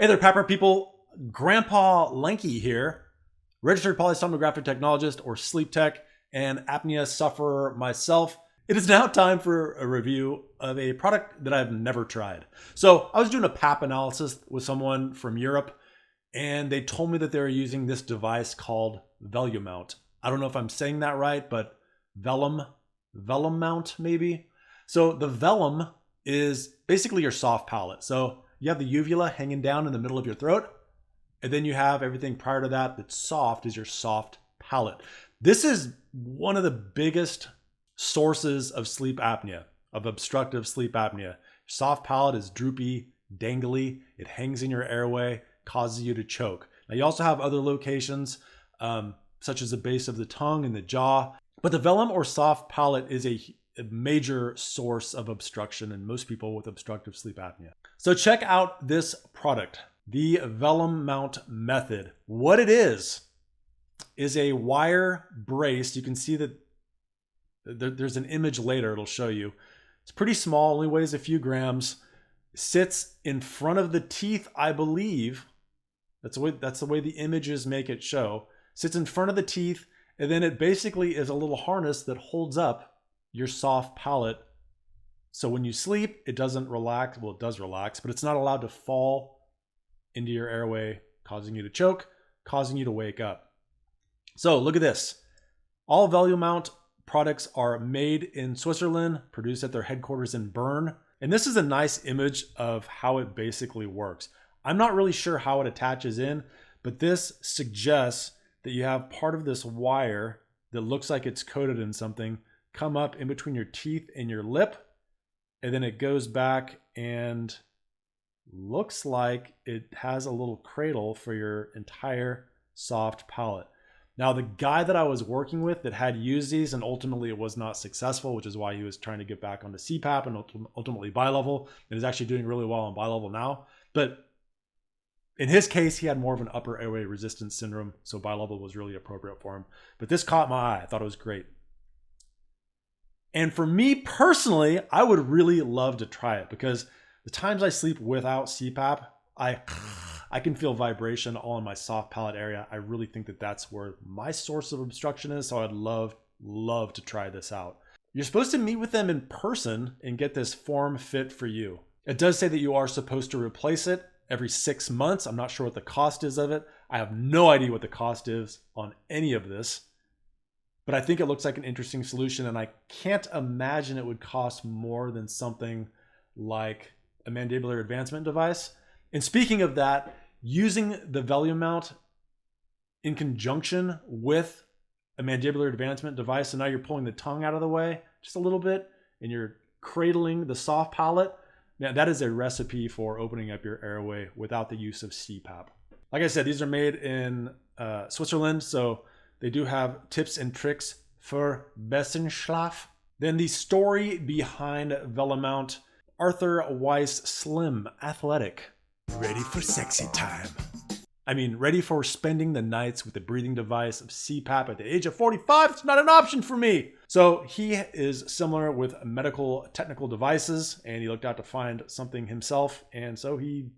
Hey there, Pepper people. Grandpa Lanky here, registered polysomnographic technologist or sleep tech and apnea sufferer myself. It is now time for a review of a product that I've never tried. So I was doing a PAP analysis with someone from Europe, and they told me that they were using this device called Velumount. I don't know if I'm saying that right, but Velumount maybe. So the Velum is basically your soft palate. So you have the uvula hanging down in the middle of your throat, and then you have everything prior to that that's soft is your soft palate. This is one of the biggest sources of sleep apnea, of obstructive sleep apnea. Soft palate is droopy, dangly, it hangs in your airway, causes you to choke. Now you also have other locations, such as the base of the tongue and the jaw, but the velum or soft palate is a major source of obstruction in most people with obstructive sleep apnea. So check out this product, the Velumount method. What it is a wire brace. You can see that there's an image later, it'll show you. It's pretty small, only weighs a few grams, sits in front of the teeth, I believe. That's the way the images make it show. Sits in front of the teeth, and then it basically is a little harness that holds up your soft palate. So when you sleep, it doesn't relax. Well, it does relax, but it's not allowed to fall into your airway, causing you to choke, causing you to wake up. So look at this. All Velumount products are made in Switzerland, produced at their headquarters in Bern. And this is a nice image of how it basically works. I'm not really sure how it attaches in, but this suggests that you have part of this wire that looks like it's coated in something come up in between your teeth and your lip, and then it goes back and looks like it has a little cradle for your entire soft palate. Now, the guy that I was working with that had used these and ultimately it was not successful, which is why he was trying to get back onto CPAP and ultimately bilevel, and is actually doing really well on bilevel now. But in his case, he had more of an upper airway resistance syndrome, so bilevel was really appropriate for him. But this caught my eye. I thought it was great. And for me personally, I would really love to try it because the times I sleep without CPAP, I can feel vibration all in my soft palate area. I really think that that's where my source of obstruction is. So I'd love to try this out. You're supposed to meet with them in person and get this form fit for you. It does say that you are supposed to replace it every 6 months. I'm not sure what the cost is of it. I have no idea what the cost is on any of this. But I think it looks like an interesting solution, and I can't imagine it would cost more than something like a mandibular advancement device. And speaking of that, using the Velumount in conjunction with a mandibular advancement device, so now you're pulling the tongue out of the way just a little bit, and you're cradling the soft palate. Now, that is a recipe for opening up your airway without the use of CPAP. Like I said, these are made in Switzerland, so they do have tips and tricks for Bessenschlaf. Then the story behind Velumount. Arthur Weiss, slim, athletic. Ready for sexy time. I mean, ready for spending the nights with a breathing device of CPAP at the age of 45? It's not an option for me. So he is similar with medical technical devices, and he looked out to find something himself, and so he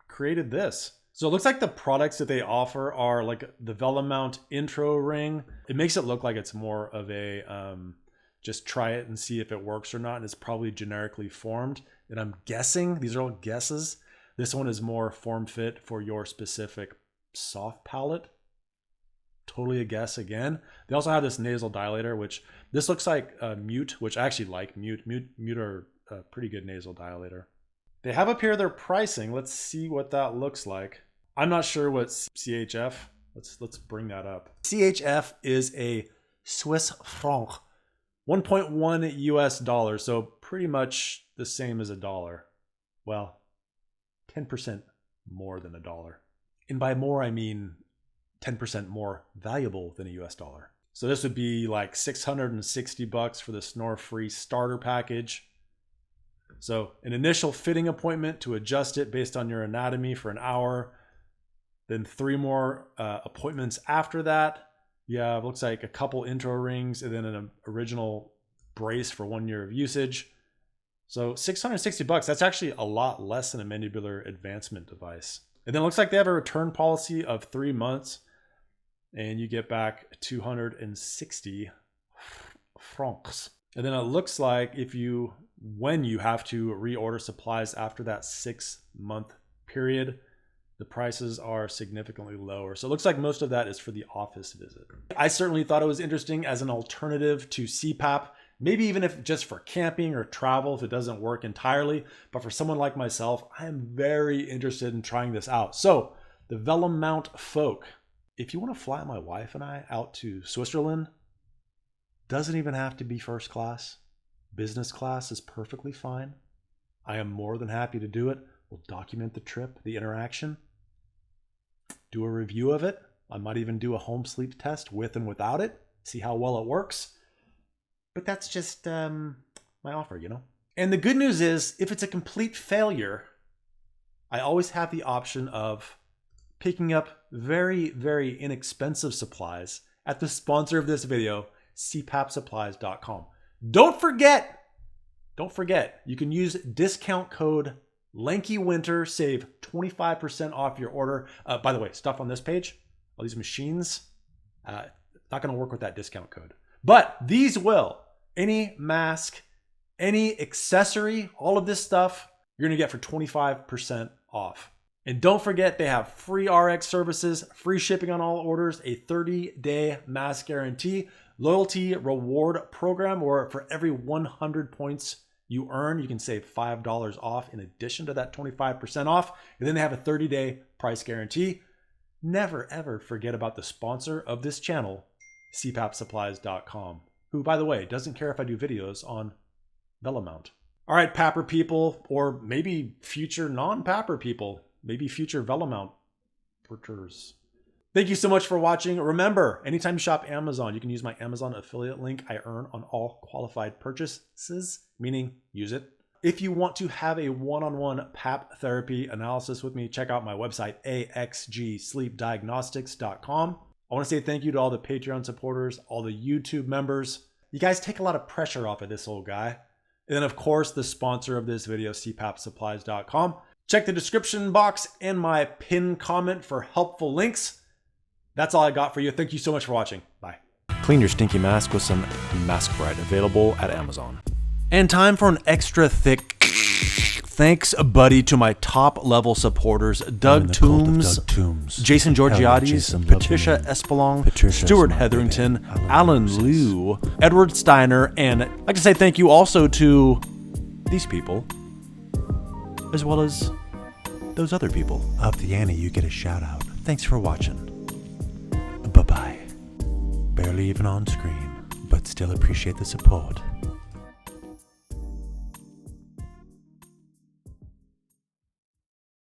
created this. So it looks like the products that they offer are like the Velumount intro ring. It makes it look like it's more of a just try it and see if it works or not. And it's probably generically formed. And I'm guessing, these are all guesses, this one is more form fit for your specific soft palate. Totally a guess again. They also have this nasal dilator, which this looks like Mute, which I actually like. Mute are a pretty good nasal dilator. They have up here their pricing. Let's see what that looks like. I'm not sure what CHF. Let's bring that up. CHF is a Swiss franc, 1.1 US dollars, so pretty much the same as a dollar. Well, 10% more than a dollar. And by more, I mean 10% more valuable than a US dollar. So this would be like $660 for the snore-free starter package. So an initial fitting appointment to adjust it based on your anatomy for an hour. Then 3 more appointments after that. You have, looks like a couple intro rings and then an original brace for 1 year of usage. So $660, that's actually a lot less than a mandibular advancement device. And then it looks like they have a return policy of 3 months, and you get back 260 francs. And then it looks like when you have to reorder supplies after that 6-month period, the prices are significantly lower. So it looks like most of that is for the office visit. I certainly thought it was interesting as an alternative to CPAP, maybe even if just for camping or travel, if it doesn't work entirely. But for someone like myself, I am very interested in trying this out. So the Velumount Folk, if you want to fly my wife and I out to Switzerland, doesn't even have to be first class. Business class is perfectly fine. I am more than happy to do it. We'll document the trip, the interaction, do a review of it. I might even do a home sleep test with and without it, see how well it works. But that's just my offer, you know? And the good news is, if it's a complete failure, I always have the option of picking up very, very inexpensive supplies at the sponsor of this video, cpapsupplies.com. Don't forget, you can use discount code LankyWinter, save 25% off your order. By the way, stuff on this page, all these machines, not going to work with that discount code. But these will. Any mask, any accessory, all of this stuff, you're going to get for 25% off. And don't forget, they have free RX services, free shipping on all orders, a 30-day mask guarantee, loyalty reward program where for every 100 points you earn, you can save $5 off in addition to that 25% off. And then they have a 30-day price guarantee. Never, ever forget about the sponsor of this channel, cpapsupplies.com, who, by the way, doesn't care if I do videos on Velumount. All right, Papper people, or maybe future non-Papper people, maybe future Velumount porters. Thank you so much for watching. Remember, anytime you shop Amazon, you can use my Amazon affiliate link I earn on all qualified purchases, meaning use it. If you want to have a one-on-one PAP therapy analysis with me, check out my website, axgsleepdiagnostics.com. I want to say thank you to all the Patreon supporters, all the YouTube members. You guys take a lot of pressure off of this old guy. And then, of course, the sponsor of this video, cpapsupplies.com. Check the description box and my pinned comment for helpful links. That's all I got for you. Thank you so much for watching. Bye. Clean your stinky mask with some Mask Bright, available at Amazon. And time for an extra thick thanks, buddy, to my top level supporters: Doug Toombs, Jason Georgiades, Patricia Espelong, Stuart Hetherington, Alan Liu, Edward Steiner, and I'd like to say thank you also to these people, as well as those other people. Up the ante, you get a shout out. Thanks for watching. Bye-bye. Barely even on screen, but still appreciate the support.